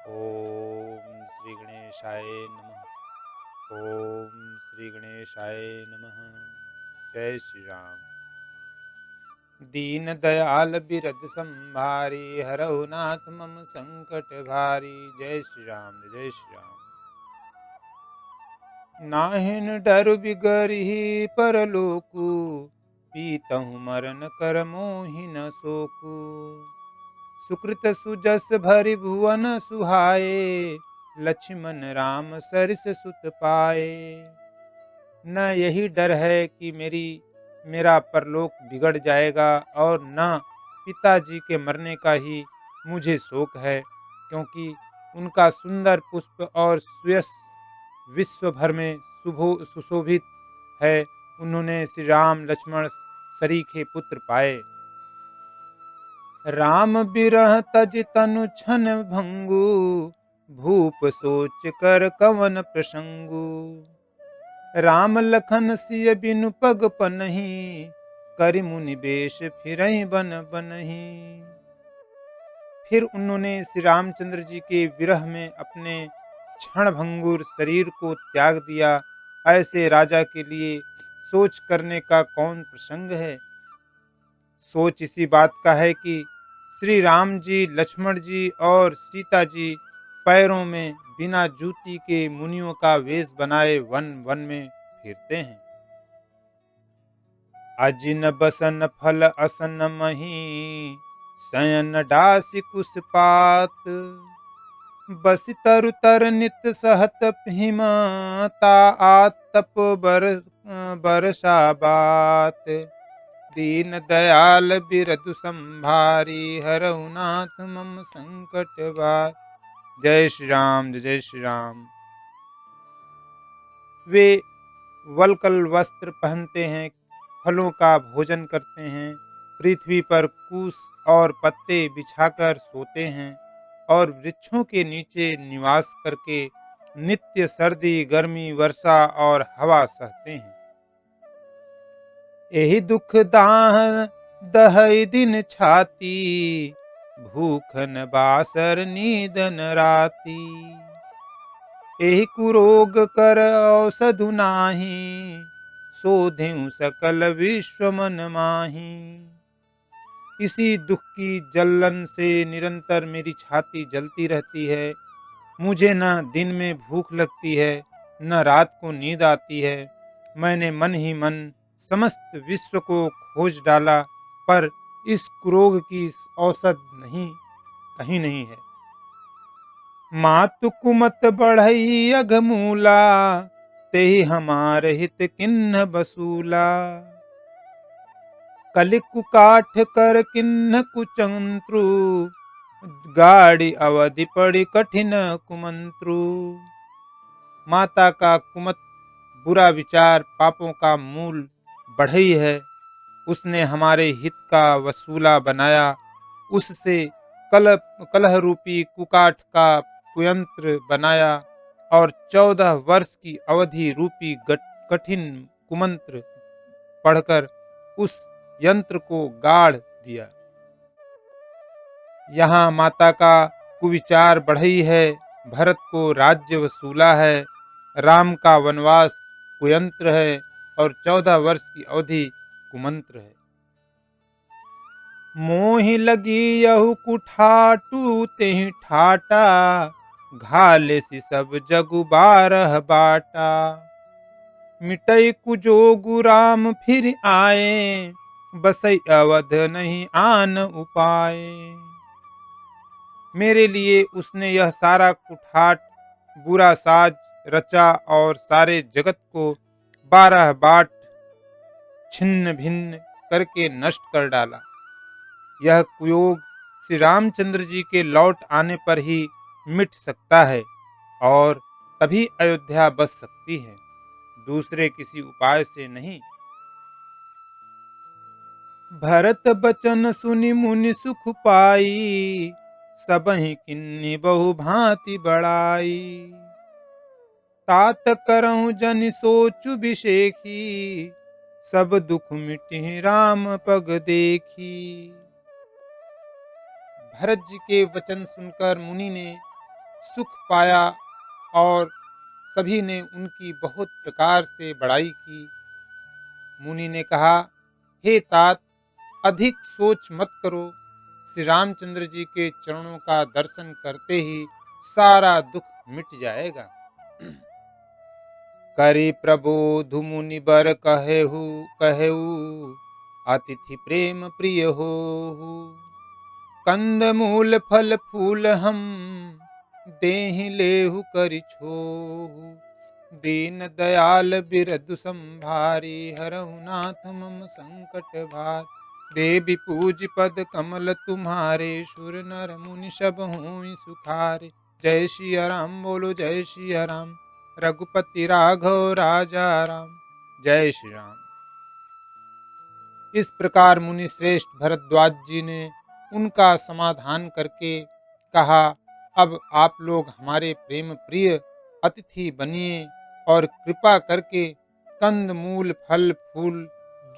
ओम श्री गणेशाय नमः। ओम श्री गणेशाय नमः। जय श्री राम। दीन दयाल बिरद संभारी हरहु नाथ मम संकट भारी। जय श्री राम, जय श्री राम। नाहिन डर बिगरहि परलोकु, पीतहु मरण कर मोहि न सोकु। सुकृत सुजस भरि भुवन सुहाए, लक्ष्मण राम सरिस सुत पाए। न यही डर है कि मेरा परलोक बिगड़ जाएगा, और न पिताजी के मरने का ही मुझे शोक है, क्योंकि उनका सुंदर पुष्प और सुयश विश्व भर में सुशोभित है। उन्होंने श्री राम लक्ष्मण सरीखे पुत्र पाए। राम बिरह तज तनु छन भंगु, भूप सोच कर कवन प्रसंगु। राम लखन सिय बिनु पग पनहि, करि मुनि बेश फिरहि बन बनहि। फिर उन्होंने श्री रामचंद्र जी के विरह में अपने क्षण भंगुर शरीर को त्याग दिया। ऐसे राजा के लिए सोच करने का कौन प्रसंग है। सोच इसी बात का है कि श्री राम जी, लक्ष्मण जी और सीता जी पैरों में बिना जूती के मुनियों का वेश बनाए वन वन में फिरते हैं। अजिन बसन फल असन मही, शयन डासी कुश पात। बस तरु तर नित सहत हिमता, आतप बरसा बात। दीन दयाल बिरदु संभारी, हरहु नाथ मम संकट भार। जय श्री राम, जय श्री राम। वे वल्कल वस्त्र पहनते हैं, फलों का भोजन करते हैं, पृथ्वी पर कूस और पत्ते बिछाकर सोते हैं, और वृक्षों के नीचे निवास करके नित्य सर्दी, गर्मी, वर्षा और हवा सहते हैं। एहि दुख दाहन दहई दिन छाती, भूखन बासर नीदन राती। एहि कुरोग कर औषधु नाही, शोधेउ सकल विश्व मन माही। इसी दुख की जलन से निरंतर मेरी छाती जलती रहती है। मुझे न दिन में भूख लगती है, न रात को नींद आती है। मैंने मन ही मन समस्त विश्व को खोज डाला, पर इस कुरोग की औषध कहीं नहीं है। मातु कुमत बढ़ई अघमूला, तेहि हमार हित किन्ह बसूला। कलिक काठ कर किन्ह कुचंत्रु, गाड़ी अवधि पड़ी कठिन कुमंत्रु। माता का कुमत बुरा विचार पापों का मूल बढ़ई है। उसने हमारे हित का वसूला बनाया। उससे कलह रूपी कुकाठ का कुयंत्र बनाया, और 14 वर्ष की अवधि रूपी कठिन कुमंत्र पढ़कर उस यंत्र को गाड़ दिया। यहाँ माता का कुविचार बढ़ई है, भरत को राज्य वसूला है, राम का वनवास कुयंत्र है, और 14 वर्ष की अवधि कुमंत्र है। मोहि लगी यहु कुठाटू तेहि ठाटा, घाले सि सब जगु 12 बाटा। मिटई कुजोगु राम फिर आए, बसई अवध नहीं आन उपाय। मेरे लिए उसने यह सारा कुठाट बुरा साज रचा, और सारे जगत को 12 बाट छिन्न भिन्न करके नष्ट कर डाला। यह कुयोग श्री रामचंद्र जी के लौट आने पर ही मिट सकता है, और तभी अयोध्या बस सकती है, दूसरे किसी उपाय से नहीं। भरत बचन सुनि मुनि सुख पाई, सबहि किन्नी बहु भांति बड़ाई। तात करहु जनि सोचु बिसेखी, सब दुख मिटहि राम पग देखी। भरत जी के वचन सुनकर मुनि ने सुख पाया और सभी ने उनकी बहुत प्रकार से बड़ाई की। मुनि ने कहा, हे तात, अधिक सोच मत करो, श्री रामचंद्र जी के चरणों का दर्शन करते ही सारा दुख मिट जाएगा। करि प्रबोधु मुनि बर कहेहु कहेऊ, अतिथि प्रेम प्रिय हो। कंद मूल फल फूल हम देहि लेहु करि छोहु। दीन दयाल बिरदु संभारी, हरहु नाथ मम संकट भार। देवी पूज पद कमल तुम्हारे, सुर नर मुनि सब होई सुखारे। जय सिया राम बोलो जय सिया राम, रघुपति राघव राजा राम, जय श्री राम। इस प्रकार मुनि श्रेष्ठ भरद्वाज जी ने उनका समाधान करके कहा, अब आप लोग हमारे प्रेम प्रिय अतिथि बनिए और कृपा करके कंद मूल फल फूल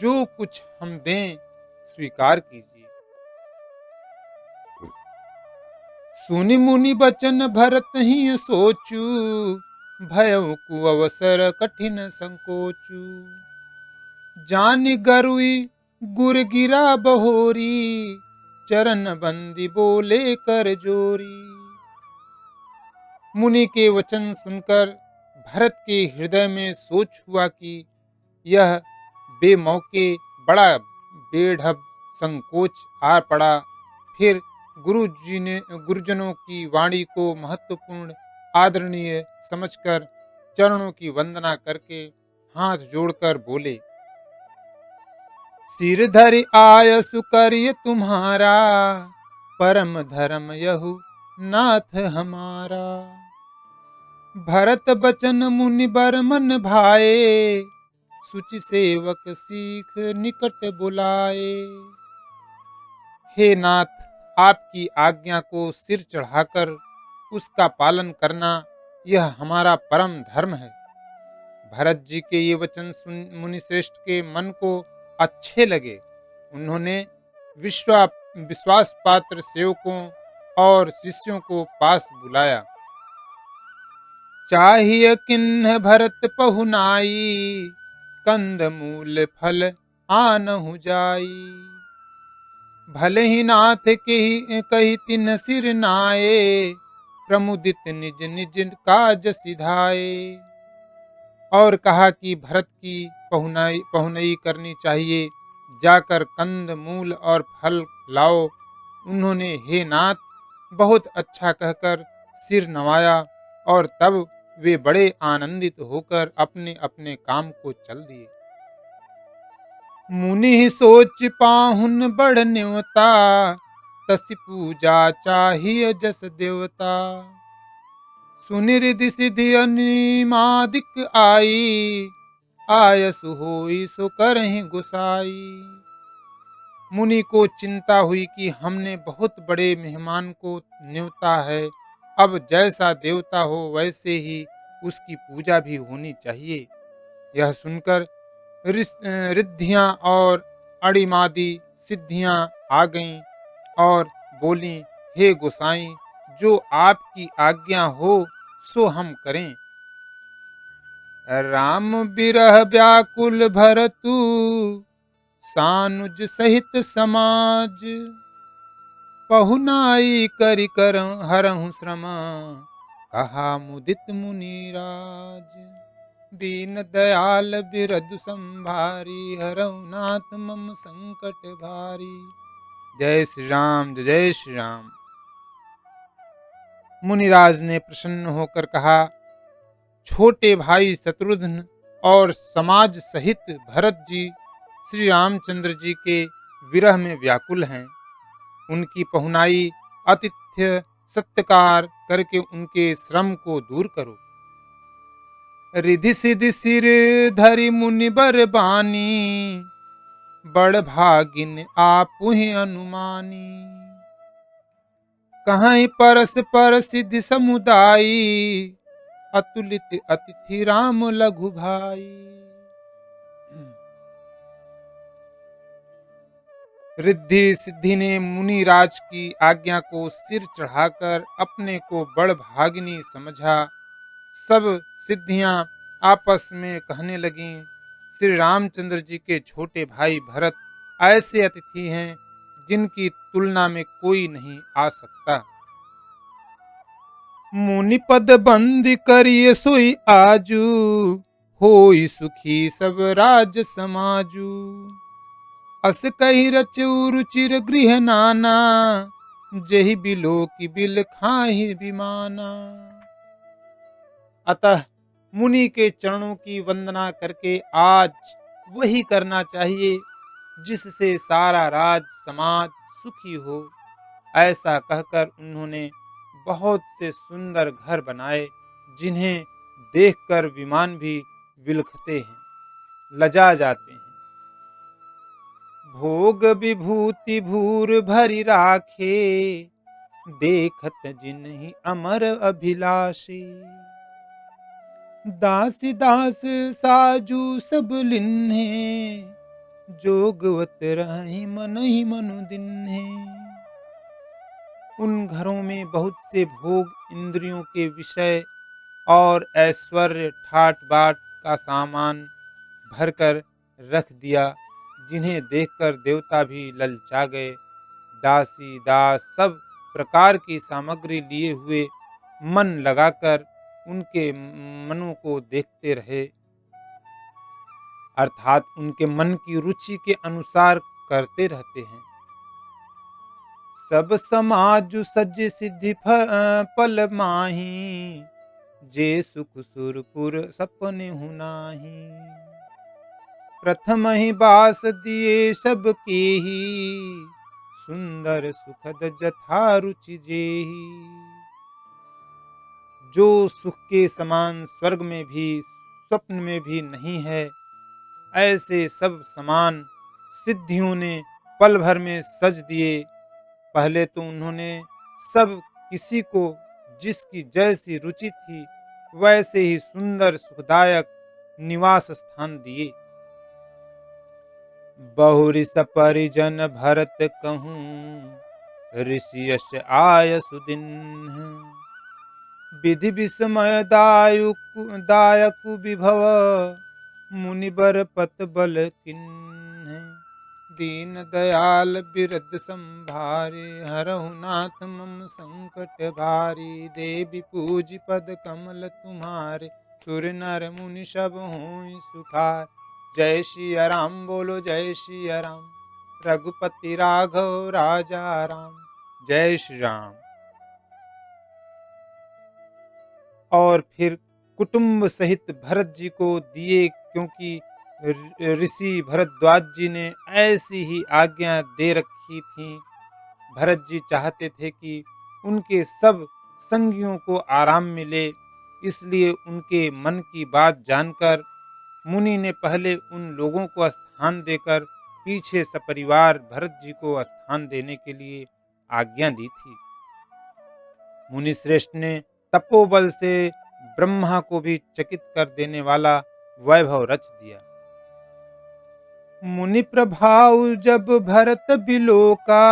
जो कुछ हम दें स्वीकार कीजिए। सुनि मुनि बचन भरत ही सोचू, भयउ कुअवसर कठिन संकोचू। जान गरुई गुर गिरा बहोरी, चरण बंदी बोले कर जोरी। मुनि के वचन सुनकर भरत के हृदय में सोच हुआ कि यह बेमौके बड़ा बेढब संकोच आ पड़ा। फिर गुरुजनों की वाणी को महत्वपूर्ण आदरणीय समझकर चरणों की वंदना करके हाथ जोड़कर बोले, सिर धरि आयसु करिय तुम्हारा, परम धर्म यहु नाथ हमारा। भरत बचन मुनि बर मन भाए, सुचि सेवक सीख निकट बुलाए। हे नाथ, आपकी आज्ञा को सिर चढ़ाकर उसका पालन करना यह हमारा परम धर्म है। भरत जी के ये वचन सुन मुनि श्रेष्ठ के मन को अच्छे लगे। उन्होंने विश्वास पात्र सेवकों और शिष्यों को पास बुलाया। चाहिए किन्ह भरत पहुनाई, कंद मूल फल आनहु जाई। भले ही नाथ के कही तिन सिर नाये, प्रमुदित निज निज काज सिधाए। और कहा कि भरत की पहुनई करनी चाहिए, जाकर कंद मूल और फल लाओ। उन्होंने हे नाथ बहुत अच्छा कहकर सिर नवाया और तब वे बड़े आनंदित होकर अपने अपने काम को चल दिए। मुनि सोच पाहुन बड़ न्योता, तसि पूजा चाहिए जस देवता। सुनि रिधि सिधि अनिमादिक आई, आयसु होई सो करहि गुसाई। मुनि को चिंता हुई कि हमने बहुत बड़े मेहमान को न्योता है, अब जैसा देवता हो वैसे ही उसकी पूजा भी होनी चाहिए। यह सुनकर रिद्धियां और अणिमादी सिद्धियां आ गईं और बोली, हे गोसाई, जो आपकी आज्ञा हो सो हम करें। राम बिरह व्याकुल भरतु, सानुज सहित समाज। पहुनाई करि कर हरहु श्रम, कहा मुदित मुनिराज। दीन दयाल बिरदु संभारी, हरहु नाथ मम संकट भारी। जय श्री राम, जय श्री राम। मुनिराज ने प्रसन्न होकर कहा, छोटे भाई शत्रुघ्न और समाज सहित भरत जी श्री रामचंद्र जी के विरह में व्याकुल हैं। उनकी पहुनाई आतिथ्य सत्कार करके उनके श्रम को दूर करो। रिधि सिधि सिर धरि मुनि बर बानी, बड़ भागिन आपुहि अनुमानी। कहीं परस पर सिद्धि समुदायी, अतुलित अतिथि राम लघु भाई। रिद्धि सिद्धि ने मुनिराज की आज्ञा को सिर चढ़ाकर अपने को बड़ भागिनी समझा। सब सिद्धियां आपस में कहने लगीं, श्री रामचंद्र जी के छोटे भाई भरत ऐसे अतिथि हैं जिनकी तुलना में कोई नहीं आ सकता। मुनि पद बंद करिए सोई आजू, होई सुखी सब राज समाजू। अस कही रचु रुचिर गृह नाना, जेहि बिलो की बिल खाहि बिमाना। अतः मुनि के चरणों की वंदना करके आज वही करना चाहिए जिससे सारा राज समाज सुखी हो। ऐसा कहकर उन्होंने बहुत से सुंदर घर बनाए जिन्हें देखकर विमान भी विलखते हैं, लजा जाते हैं। भोग विभूति भूर भरी राखे, देखत जिन्हि अमर अभिलाषी। दासी दास साजू सब लिन्हे, जोगवत रहि मन ही मनु दिन्हे। उन घरों में बहुत से भोग, इंद्रियों के विषय और ऐश्वर्य ठाट बाट का सामान भरकर रख दिया, जिन्हें देखकर देवता भी ललचा गए। दासी दास सब प्रकार की सामग्री लिए हुए मन लगाकर उनके मनों को देखते रहे, अर्थात उनके मन की रुचि के अनुसार करते रहते हैं। सब समाज सज सिद्धि पल माही, जे सुख सुरपुर सपने हुनाही। प्रथम ही बास दिए सबके ही, सुंदर सुखद जथा रुचि जेही। जो सुख के समान स्वर्ग में भी स्वप्न में भी नहीं है, ऐसे सब समान सिद्धियों ने पल भर में सज दिए। पहले तो उन्होंने सब किसी को जिसकी जैसी रुचि थी वैसे ही सुंदर सुखदायक निवास स्थान दिए। बहुरिस परिजन भरत कहूँ, ऋषि यश आय सुदिन। विधि विस्मय दायक विभव, मुनिबर पत बल किन्ह। दीन दयाल बिरद संभारे, हरहु नाथ मम संकट भारी। देवी पूज पद कमल तुम्हारे, सुर नर मुनि सब होई सुखार। जय श्री राम बोलो जय श्री राम, रघुपति राघव राजा राम। जय श्री राम। और फिर कुटुंब सहित भरत जी को दिए, क्योंकि ऋषि भरद्वाज जी ने ऐसी ही आज्ञा दे रखी थी। भरत जी चाहते थे कि उनके सब संगियों को आराम मिले, इसलिए उनके मन की बात जानकर मुनि ने पहले उन लोगों को स्थान देकर पीछे सपरिवार भरत जी को स्थान देने के लिए आज्ञा दी थी। मुनि श्रेष्ठ ने तपोबल से ब्रह्मा को भी चकित कर देने वाला वैभव रच दिया। मुनि प्रभाव जब भरत बिलोका,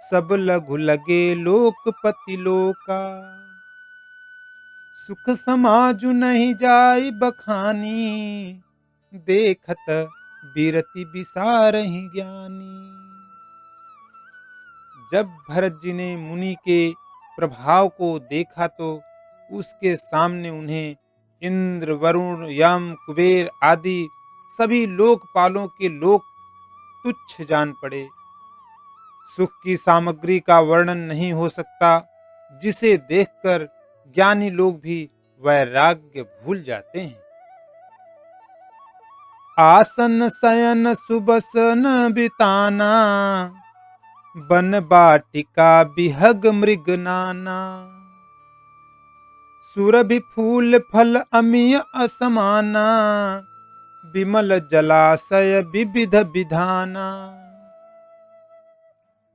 सब लघु लगे लोकपति लोका। सुख समाजु नहीं जाय बखानी, देखत बिरति बिसारहि ज्ञानी। जब भरत जी ने मुनि के प्रभाव को देखा तो उसके सामने उन्हें इंद्र, वरुण, यम, कुबेर आदि सभी लोकपालों के लोक तुच्छ जान पड़े। सुख की सामग्री का वर्णन नहीं हो सकता, जिसे देखकर ज्ञानी लोग भी वैराग्य भूल जाते हैं। आसन शयन सुबसन बिताना, बन बाटिका बिहग मृग नाना। सुरभि फूल फल अमिय असमाना, विमल जलाशय विविध विधाना।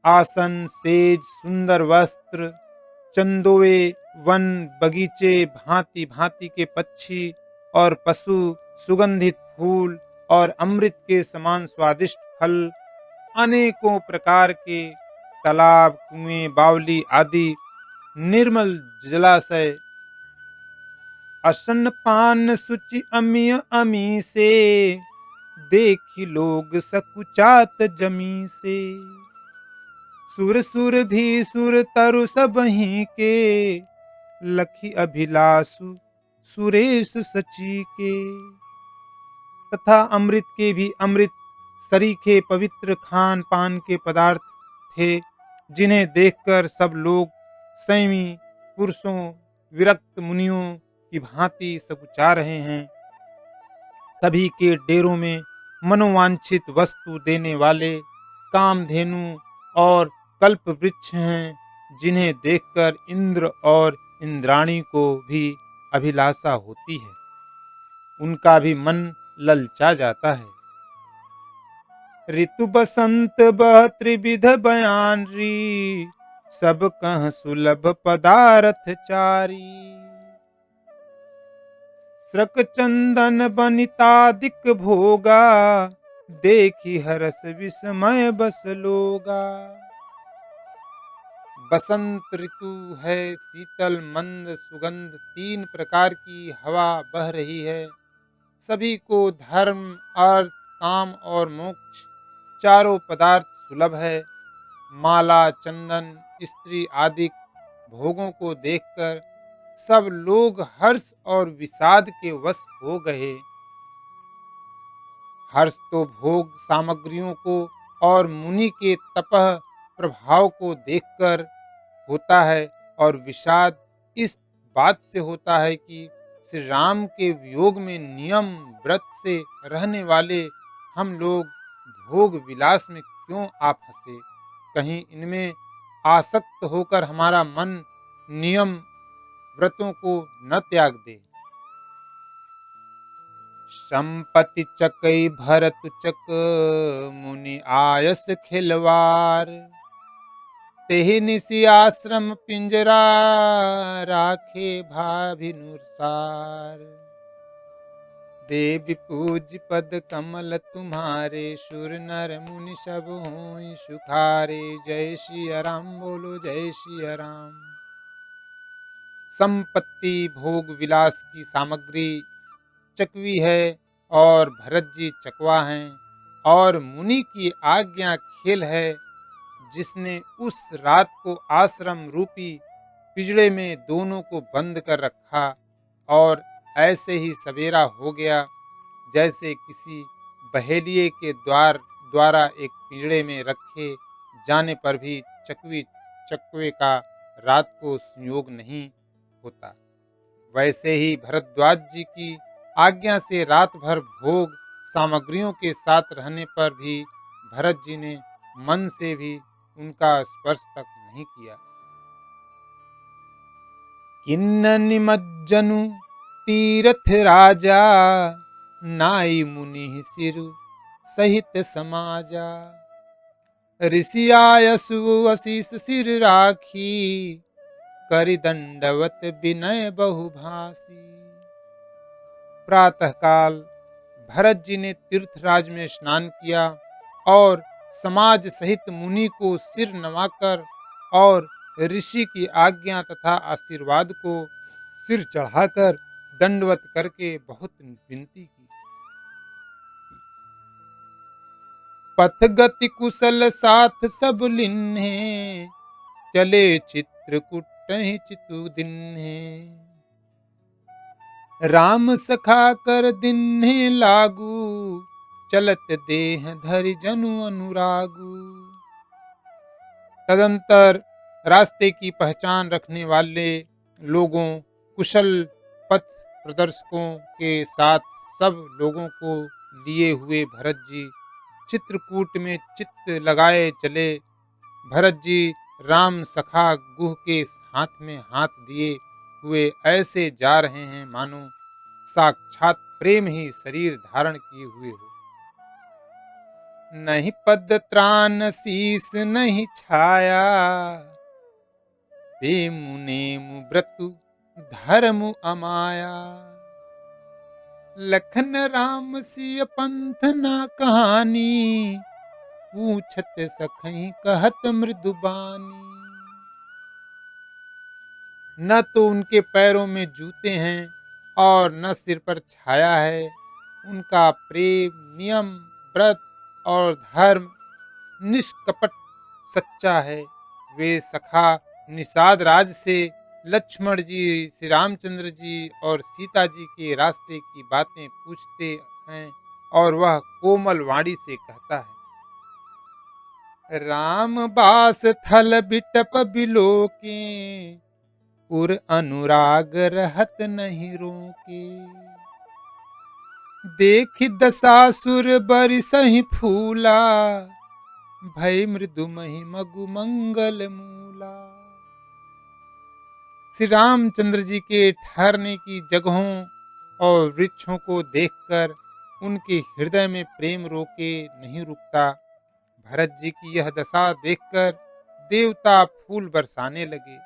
आसन, सेज, सुंदर वस्त्र, चंदोए, वन, बगीचे, भांति भांति के पक्षी और पशु, सुगंधित फूल और अमृत के समान स्वादिष्ट फल, अनेकों प्रकार के तालाब, कुएं, बावली आदि निर्मल जलाशय, असन पान सुचि अमिय अमी से, देखी लोग सकुचात जमी से। सुर सुर भी सुर तरु सबहि के, लखी अभिलाषु सुरेश सची के। तथा अमृत के भी अमृत सरीखे पवित्र खान पान के पदार्थ थे, जिन्हें देखकर सब लोग संयमी पुरुषों, विरक्त मुनियों की भांति सकुचा रहे हैं। सभी के डेरों में मनोवांछित वस्तु देने वाले कामधेनु और कल्प वृक्ष हैं, जिन्हें देखकर इंद्र और इंद्राणी को भी अभिलाषा होती है, उनका भी मन ललचा जाता है। ऋतु बसंत बह त्रिविध बयान री, सब कह सुलभ पदार्थ चारी। श्रक चंदन बनितादिक भोगा, देखी हरस विस्मय बस लोगा। बसंत ऋतु है, शीतल मंद सुगंध, 3 प्रकार की हवा बह रही है। सभी को धर्म, अर्थ, काम और मोक्ष चारों पदार्थ सुलभ है। माला, चंदन, स्त्री आदि भोगों को देखकर सब लोग हर्ष और विषाद के वश हो गए। हर्ष तो भोग सामग्रियों को और मुनि के तपह प्रभाव को देखकर होता है, और विषाद इस बात से होता है कि श्री राम के वियोग में नियम व्रत से रहने वाले हम लोग भोग विलास में क्यों आ फंसे। कहीं इनमें आसक्त होकर हमारा मन नियम व्रतों को न त्याग दे। संपत्ति चकई भरत चक, मुनि आयस खिलवार। तेहि निसि आश्रम पिंजरा, राखे भाभिनुसार। देवी पूज पद कमल तुम्हारे, सुर नर मुनि सब होई सुखारे। जय सिया राम बोलो, जय सिया राम। संपत्ति भोग विलास की सामग्री चकवी है और भरत जी चकवा हैं, और मुनि की आज्ञा खेल है, जिसने उस रात को आश्रम रूपी पिंजड़े में दोनों को बंद कर रखा, और ऐसे ही सवेरा हो गया जैसे किसी बहेलिए के द्वारा एक पिंजड़े में रखे जाने पर भी चकवे का रात को संयोग नहीं होता। वैसे ही भरद्वाज जी की आज्ञा से रात भर भोग सामग्रियों के साथ रहने पर भी भरत जी ने मन से भी उनका स्पर्श तक नहीं किया। किन्न निमज्जनु तीर्थ राजा, नाई मुनि सिरु सहित समाजा। ऋषि आयसु अशीष सिर राखी, करि दंडवत विनय बहुभाषी। प्रातः काल भरत जी ने तीर्थराज में स्नान किया और समाज सहित मुनि को सिर नवाकर और ऋषि की आज्ञा तथा आशीर्वाद को सिर चढ़ाकर दंडवत करके बहुत विनती की। पथ गति कुशल साथ सब लिन्हे, चले चित्रकूट चितु दिन्हे। राम सखा कर दिन्हे लागू, चलत देह धरि जनु अनुरागू। तदंतर रास्ते की पहचान रखने वाले लोगों, कुशल पथ प्रदर्शकों के साथ सब लोगों को लिए हुए भरत जी चित्रकूट में चित्त लगाए चले। भरत जी राम सखा गुह के हाथ में हाथ दिए हुए ऐसे जा रहे हैं मानो साक्षात प्रेम ही शरीर धारण किए हुए हो। नहीं पद त्राण शीस नहीं छाया, प्रेमु नेमु व्रतु धर्मु अमाया। लखन राम सिय पंथ ना कहानी, पूछत सखई कहत मृदुबानी। न तो उनके पैरों में जूते हैं और न सिर पर छाया है। उनका प्रेम, नियम, व्रत और धर्म निष्कपट सच्चा है। वे सखा निषाद राज से लक्ष्मण जी, श्री रामचंद्र जी और सीता जी के रास्ते की बातें पूछते हैं और वह कोमल वाणी से कहता है, राम बास थल बिटप बिलोके, उर अनुराग रहत नहीं रोके। देख दसासुर बरिसहि फूला, भय मृदु महि मगु मंगल मूला। श्री रामचंद्र जी के ठहरने की जगहों और वृक्षों को देखकर उनके हृदय में प्रेम रोके नहीं रुकता। भरत जी की यह दशा देखकर देवता फूल बरसाने लगे,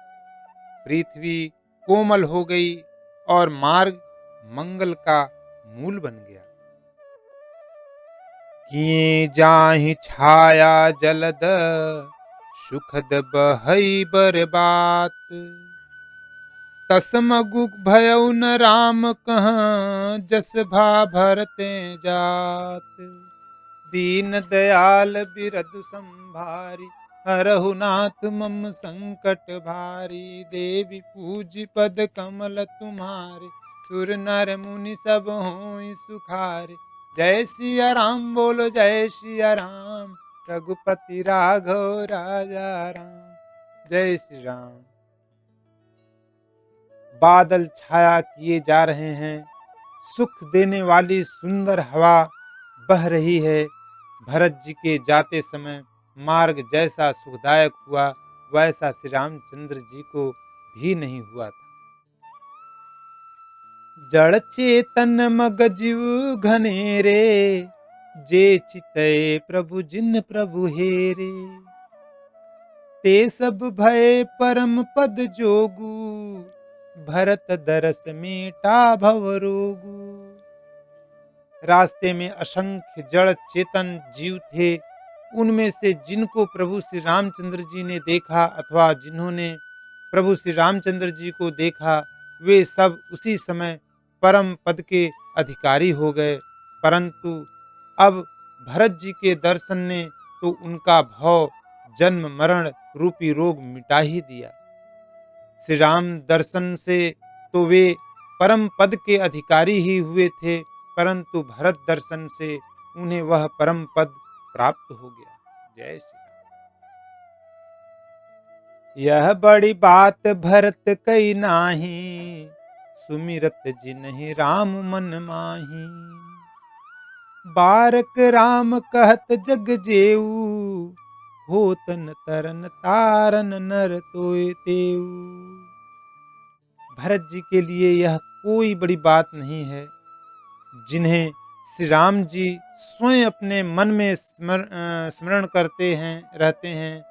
पृथ्वी कोमल हो गई और मार्ग मंगल का मूल बन गया। किए जाहि छाया जलद, सुखद बहई बरबात। तस मगु भयउ न राम कहाँ, जस भा भरते जात। दीन दयाल बिरधु संभारी, हरहु नाथ मम संकट भारी। देवी पूज पद कमल तुम्हारे, सुर नर मुनि सब होई सुखारे। जय सिया राम बोलो जय सिया राम, रघुपति राघव राजा राम। जय श्री राम। बादल छाया किए जा रहे हैं, सुख देने वाली सुंदर हवा बह रही है। भरत जी के जाते समय मार्ग जैसा सुखदायक हुआ, वैसा श्री रामचंद्र जी को भी नहीं हुआ था। जड़ चेतन मग जीव घनेरे, जे चितय प्रभु जिन प्रभु हेरे। ते सब भय परम पद जोगु, भरत दरस मेटा भव रोगु। रास्ते में असंख्य जड़ चेतन जीव थे। उनमें से जिनको प्रभु श्री रामचंद्र जी ने देखा अथवा जिन्होंने प्रभु श्री रामचंद्र जी को देखा, वे सब उसी समय परम पद के अधिकारी हो गए। परंतु अब भरत जी के दर्शन ने तो उनका भव, जन्म मरण रूपी रोग मिटा ही दिया। श्री राम दर्शन से तो वे परम पद के अधिकारी ही हुए थे, परंतु भरत दर्शन से उन्हें वह परम पद प्राप्त हो गया। जय श्री राम। यह बड़ी बात भरत कई नाही, सुमिरत जिन्हि राम मन माही। बारक राम कहत जग जेऊ, होतन तरन तारन नर तोय तेऊ। भरत जी के लिए यह कोई बड़ी बात नहीं है, जिन्हें श्री राम जी स्वयं अपने मन में स्मरण करते हैं रहते हैं।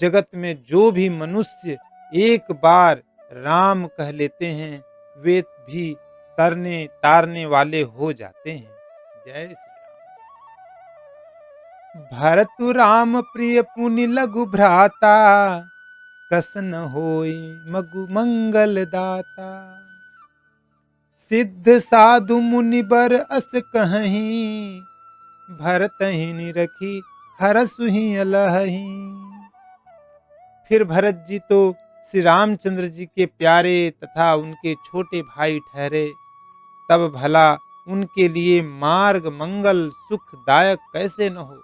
जगत में जो भी मनुष्य एक बार राम कह लेते हैं, वे भी तरने तारने वाले हो जाते हैं। जय श्री राम। भरतु राम प्रिय पुनि लघु भ्राता, कस न होई मगु मंगल दाता। सिद्ध साधु मुनि बर अस कहीं, भरत ही निरखी हरसु ही अलहि। फिर भरत जी तो श्री रामचंद्र जी के प्यारे तथा उनके छोटे भाई ठहरे, तब भला उनके लिए मार्ग मंगल सुखदायक कैसे न हो।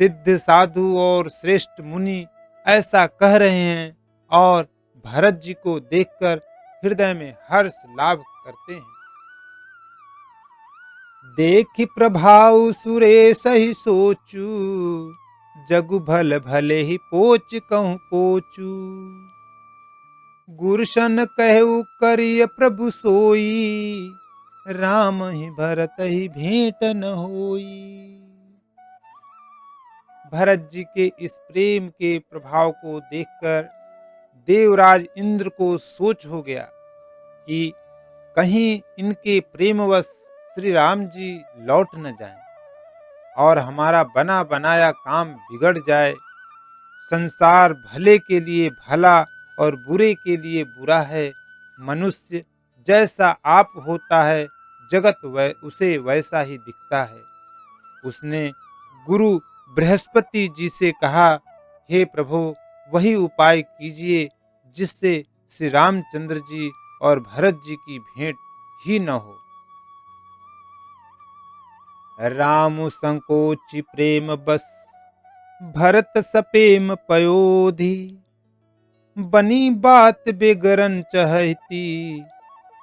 सिद्ध साधु और श्रेष्ठ मुनि ऐसा कह रहे हैं और भरत जी को देखकर हृदय में हर्ष लाभ करते हैं। देखि प्रभाव सुरेश ही सोचू, जगु भल भले ही पोच कहूँ पोचू। गुरशन कहु करिय प्रभु सोई, राम ही भरत ही भेंट न होई। भरत जी के इस प्रेम के प्रभाव को देखकर देवराज इंद्र को सोच हो गया कि कहीं इनके प्रेमवश श्री राम जी लौट न जाएं। और हमारा बना बनाया काम बिगड़ जाए। संसार भले के लिए भला और बुरे के लिए बुरा है। मनुष्य जैसा आप होता है, जगत उसे वैसा ही दिखता है। उसने गुरु बृहस्पति जी से कहा, हे प्रभु, वही उपाय कीजिए जिससे श्री रामचंद्र जी और भरत जी की भेंट ही न हो। राम संकोचि प्रेम बस, भरत सपेम पयोधि। बनी बात बेगरन चहती,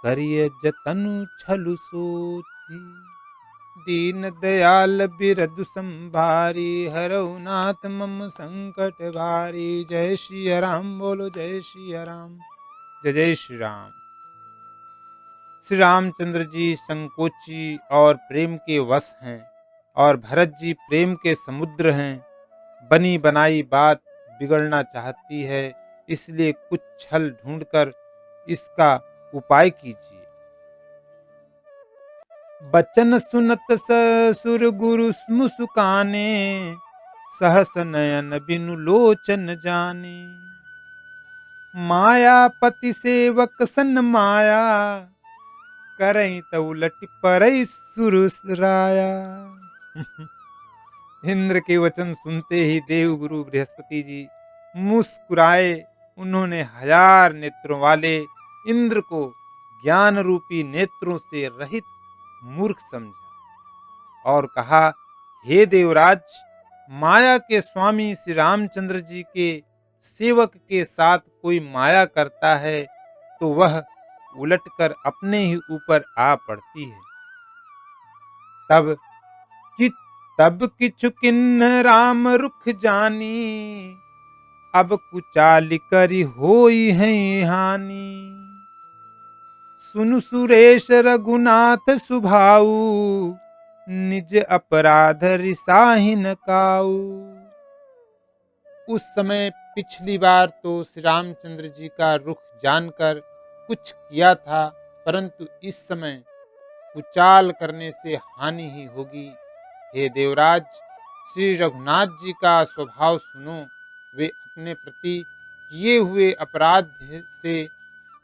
करिय जतनु छलु सोधि। दीन दयाल बिरदु संभारी, हरऊ नाथ मम संकट भारी। जय श्री राम, बोलो जय श्री राम। जय जय श्री राम। श्री रामचंद्र जी संकोची और प्रेम के वश हैं, और भरत जी प्रेम के समुद्र हैं। बनी बनाई बात बिगड़ना चाहती है, इसलिए कुछ छल ढूंढकर इसका उपाय कीजिए। बचन सुनत ससुर गुरु मुस्काने, सहस नयन बिनु लोचन जाने। मायापति सेवक सन माया, करई त उलट परई सुरसराया। इंद्र के वचन सुनते ही देवगुरु बृहस्पति जी मुस्कुराए। उन्होंने 1000 नेत्रों वाले इंद्र को ज्ञान रूपी नेत्रों से रहित मूर्ख समझा और कहा, हे देवराज, माया के स्वामी श्री रामचंद्र जी के सेवक के साथ कोई माया करता है तो वह उलटकर अपने ही ऊपर आ पड़ती है। तब किछु किन्ह राम रुख जानी, अब कुचाल करी होई है हानि। सुनु सुरेश रघुनाथ सुभाऊ, निज अपराध रिसाहि न काऊ। उस समय पिछली बार तो श्री रामचंद्र जी का रुख जानकर कुछ किया था, परंतु इस समय कुचाल करने से हानि ही होगी। हे देवराज, श्री रघुनाथ जी का स्वभाव सुनो। वे अपने प्रति किए हुए अपराध से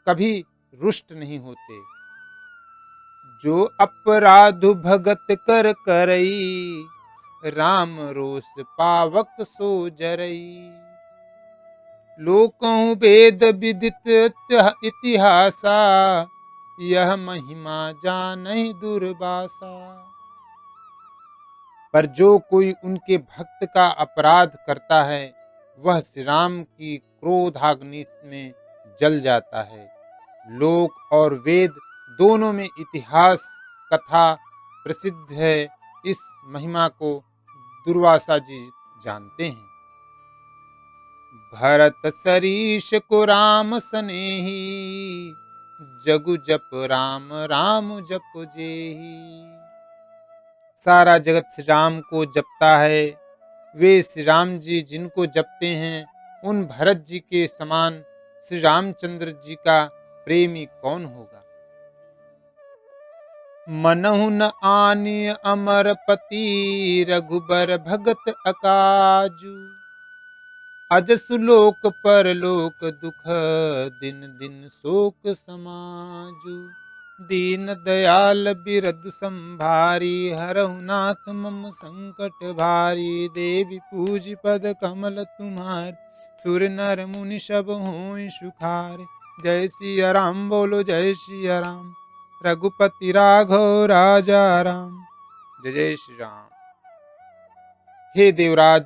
कभी रुष्ट नहीं होते। जो अपराध भगत कर करई, राम रोष पावक सो जरई। लोकों वेद विदित इतिहासा, यह महिमा जानहि दुर्वासा। पर जो कोई उनके भक्त का अपराध करता है, वह श्री राम की क्रोधाग्नि में जल जाता है। लोक और वेद दोनों में इतिहास कथा प्रसिद्ध है। इस महिमा को दुर्वासा जी जानते हैं। भरत सरीश को राम सनेही, जगु जप राम राम जप जेही। सारा जगत श्री राम को जपता है। वे श्री राम जी जिनको जपते हैं, उन भरत जी के समान श्री रामचंद्र जी का प्रेमी कौन होगा। मनहु न आनी अमरपति, रघुबर भगत अकाजू। अजसु लोक परलोक दुख, दिन दिन शोक समाजू। दीन दयाल बिरदु संभारी, हरहु नाथ मम संकट भारी। देवी पूज पद कमल तुम्हार, सुर नर मुनि सब होय सुखार। जय सिया राम, बोलो जय सिया राम। रघुपति राघव राजा राम। जय जय श्री राम। हे देवराज,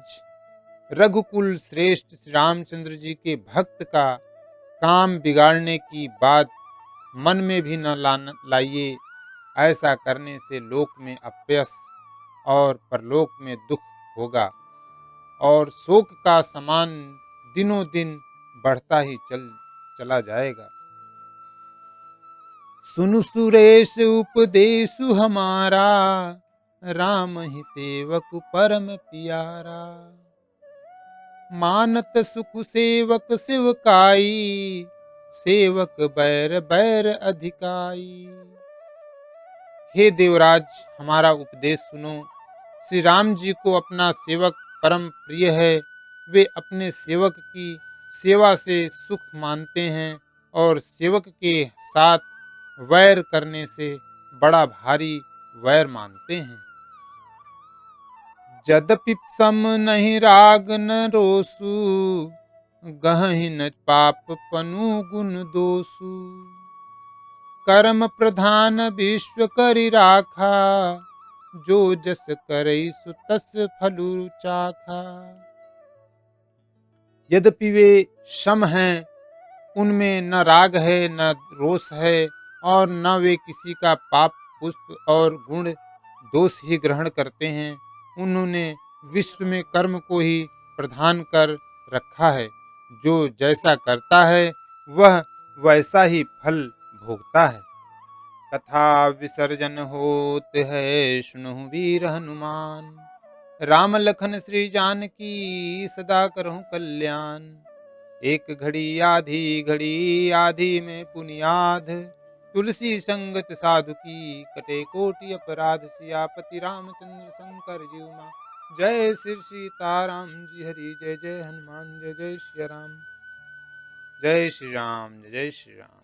रघुकुल श्रेष्ठ श्री रामचंद्र जी के भक्त का काम बिगाड़ने की बात मन में भी न लाइए। ऐसा करने से लोक में अपयश और परलोक में दुख होगा, और शोक का समान दिनों दिन बढ़ता ही चला जाएगा। सुनु सुरेश उपदेशु हमारा, राम ही सेवक परम प्यारा। मानत सुख सेवक सेवकाई, सेवक बैर बैर अधिकाई। हे देवराज, हमारा उपदेश सुनो। श्री राम जी को अपना सेवक परम प्रिय है। वे अपने सेवक की सेवा से सुख मानते हैं और सेवक के साथ वैर करने से बड़ा भारी वैर मानते हैं। यद्यपि सम नहीं राग न रोसु, गहहि न पाप पनु गुण दोषु। कर्म प्रधान विश्व करि राखा, जो जस करई सु तस फलु चाखा। यद्यपि वे सम हैं, उनमें न राग है न रोष है, और न वे किसी का पाप पुष्प और गुण दोष ही ग्रहण करते हैं। उन्होंने विश्व में कर्म को ही प्रधान कर रखा है। जो जैसा करता है वह वैसा ही फल भोगता है। कथा विसर्जन होत है, सुनहु वीर हनुमान। राम लखन श्री जानकी, सदा करहु कल्याण। एक घड़ी आधी में पुनियाद, तुलसी संगत साधु की, कटे कोटि अपराध। सियापति रामचंद्र शंकर जीव मां। जय श्री सीताराम जी हरि, जय जय हनुमान, जय जय श्री राम। जय श्री राम, जय जय श्री राम।